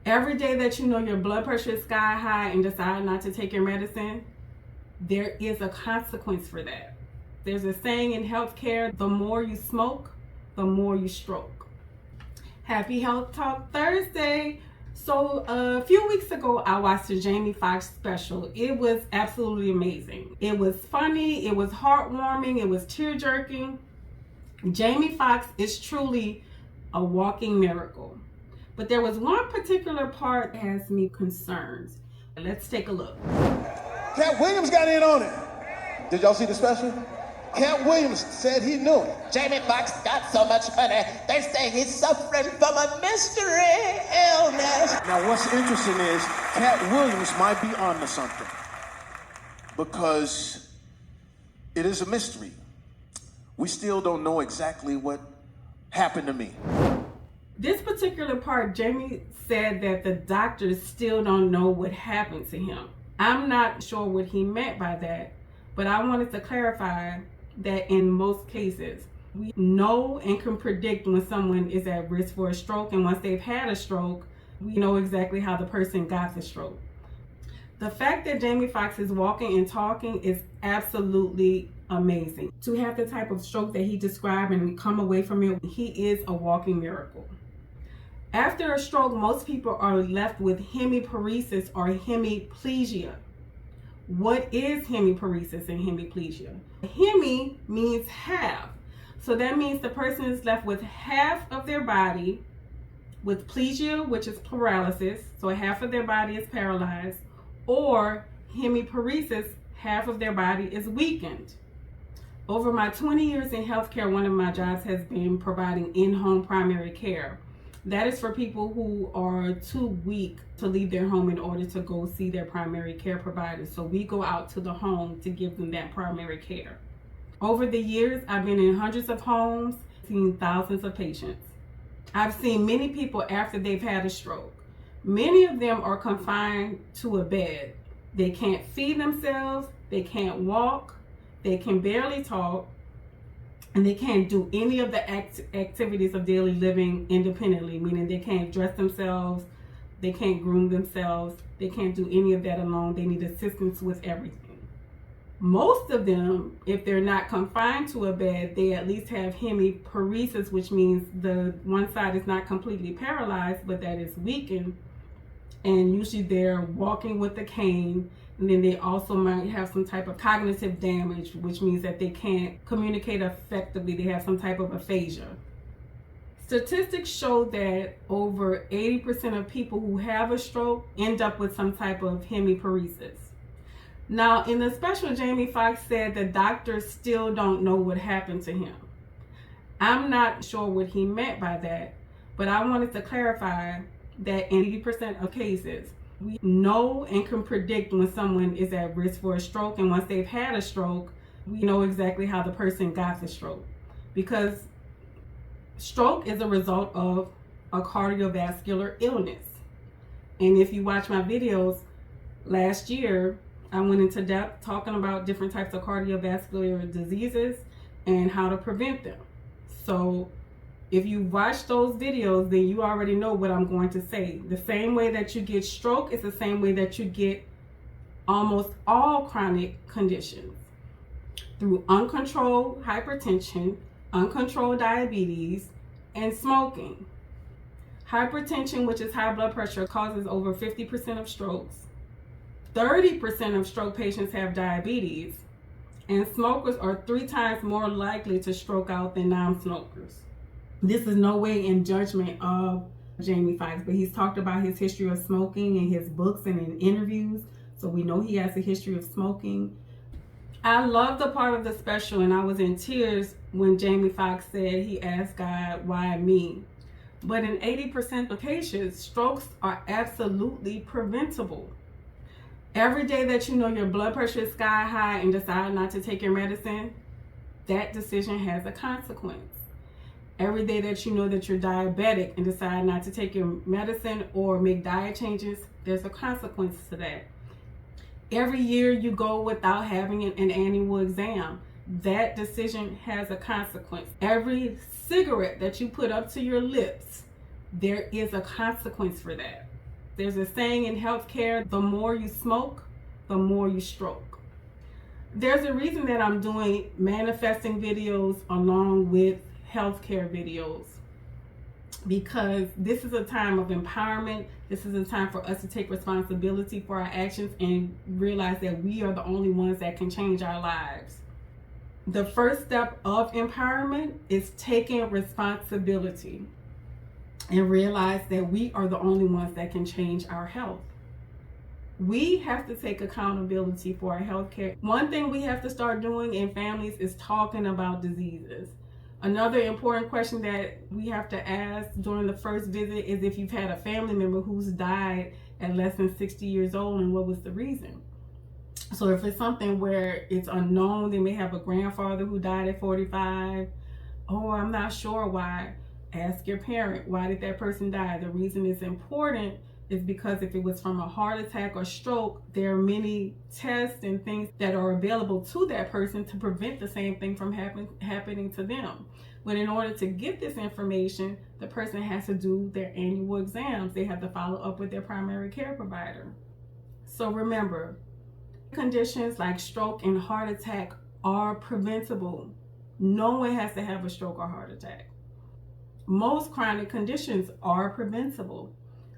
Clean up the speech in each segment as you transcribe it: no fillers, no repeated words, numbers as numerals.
Every day that you know your blood pressure is sky high and decide not to take your medicine, there is a consequence for that. There's a saying in healthcare, the more you smoke, the more you stroke. Happy Health Talk Thursday. So a few weeks ago, I watched the Jamie Foxx special. It was absolutely amazing. It was funny, it was heartwarming, it was tear-jerking. Jamie Foxx is truly a walking miracle. But there was one particular part that has me concerned. Let's take a look. Cat Williams got in on it. Did y'all see the special? Cat Williams said he knew it. Jamie Foxx got so much money, they say he's suffering from a mystery illness. Now what's interesting is Cat Williams might be onto something because it is a mystery. We still don't know exactly what happened to me. This particular part, Jamie said that the doctors still don't know what happened to him. I'm not sure what he meant by that, but I wanted to clarify that in most cases, we know and can predict when someone is at risk for a stroke, and once they've had a stroke, we know exactly how the person got the stroke. The fact that Jamie Foxx is walking and talking is absolutely amazing. To have the type of stroke that he described and come away from it, he is a walking miracle. After a stroke, most people are left with hemiparesis or hemiplegia. What is hemiparesis and hemiplegia? Hemi means half. So that means the person is left with half of their body with plegia, which is paralysis. So half of their body is paralyzed. Or hemiparesis, half of their body is weakened. Over my 20 years in healthcare, one of my jobs has been providing in-home primary care. That is for people who are too weak to leave their home in order to go see their primary care provider. So we go out to the home to give them that primary care. Over the years, I've been in hundreds of homes, seen thousands of patients. I've seen many people after they've had a stroke. Many of them are confined to a bed. They can't feed themselves, they can't walk, they can barely talk, and they can't do any of the activities of daily living independently, meaning they can't dress themselves, they can't groom themselves, they can't do any of that alone. They need assistance with everything. Most of them, if they're not confined to a bed, they at least have hemiparesis, which means the one side is not completely paralyzed, but that is weakened. And usually they're walking with a cane. And then they also might have some type of cognitive damage, which means that they can't communicate effectively. They have some type of aphasia. Statistics show that over 80% of people who have a stroke end up with some type of hemiparesis. Now, in the special, Jamie Foxx said the doctors still don't know what happened to him. I'm not sure what he meant by that, but I wanted to clarify that in 80% of cases, we know and can predict when someone is at risk for a stroke, and once they've had a stroke, we know exactly how the person got the stroke. Because stroke is a result of a cardiovascular illness. And if you watch my videos last year, I went into depth talking about different types of cardiovascular diseases and how to prevent them. So if you watch those videos, then you already know what I'm going to say. The same way that you get stroke is the same way that you get almost all chronic conditions. Through uncontrolled hypertension, uncontrolled diabetes, and smoking. Hypertension, which is high blood pressure, causes over 50% of strokes. 30% of stroke patients have diabetes, and smokers are 3 times more likely to stroke out than non-smokers. This is no way in judgment of Jamie Foxx, but he's talked about his history of smoking in his books and in interviews, so we know he has a history of smoking. I love the part of the special, and I was in tears when Jamie Foxx said he asked God, why me? But in 80% of cases, strokes are absolutely preventable. Every day that you know your blood pressure is sky high and decide not to take your medicine, that decision has a consequence. Every day that you know that you're diabetic and decide not to take your medicine or make diet changes, there's a consequence to that. Every year you go without having an annual exam, that decision has a consequence. Every cigarette that you put up to your lips, there is a consequence for that. There's a saying in healthcare, the more you smoke, the more you stroke. There's a reason that I'm doing manifesting videos along with healthcare videos, because this is a time of empowerment. This is a time for us to take responsibility for our actions and realize that we are the only ones that can change our lives. The first step of empowerment is taking responsibility and realize that we are the only ones that can change our health. We have to take accountability for our health care. One thing we have to start doing in families is talking about diseases. Another important question that we have to ask during the first visit is if you've had a family member who's died at less than 60 years old and what was the reason. So if it's something where it's unknown, they may have a grandfather who died at 45. Oh, I'm not sure why. Ask your parent, why did that person die? The reason it's important is because if it was from a heart attack or stroke, there are many tests and things that are available to that person to prevent the same thing from happening to them. But in order to get this information, the person has to do their annual exams. They have to follow up with their primary care provider. So remember, conditions like stroke and heart attack are preventable. No one has to have a stroke or heart attack. Most chronic conditions are preventable.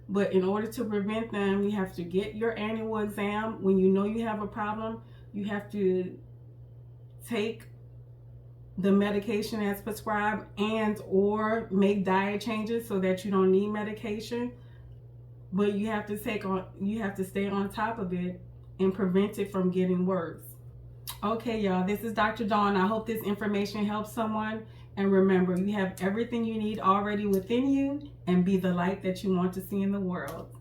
But in order to prevent them, you have to get your annual exam. When you know you have a problem, you have to take the medication as prescribed and or make diet changes so that you don't need medication. But you have to stay on top of it and prevent it from getting worse. Okay, y'all, this is Dr. Dawn. I hope this information helps someone. And remember, you have everything you need already within you, and be the light that you want to see in the world.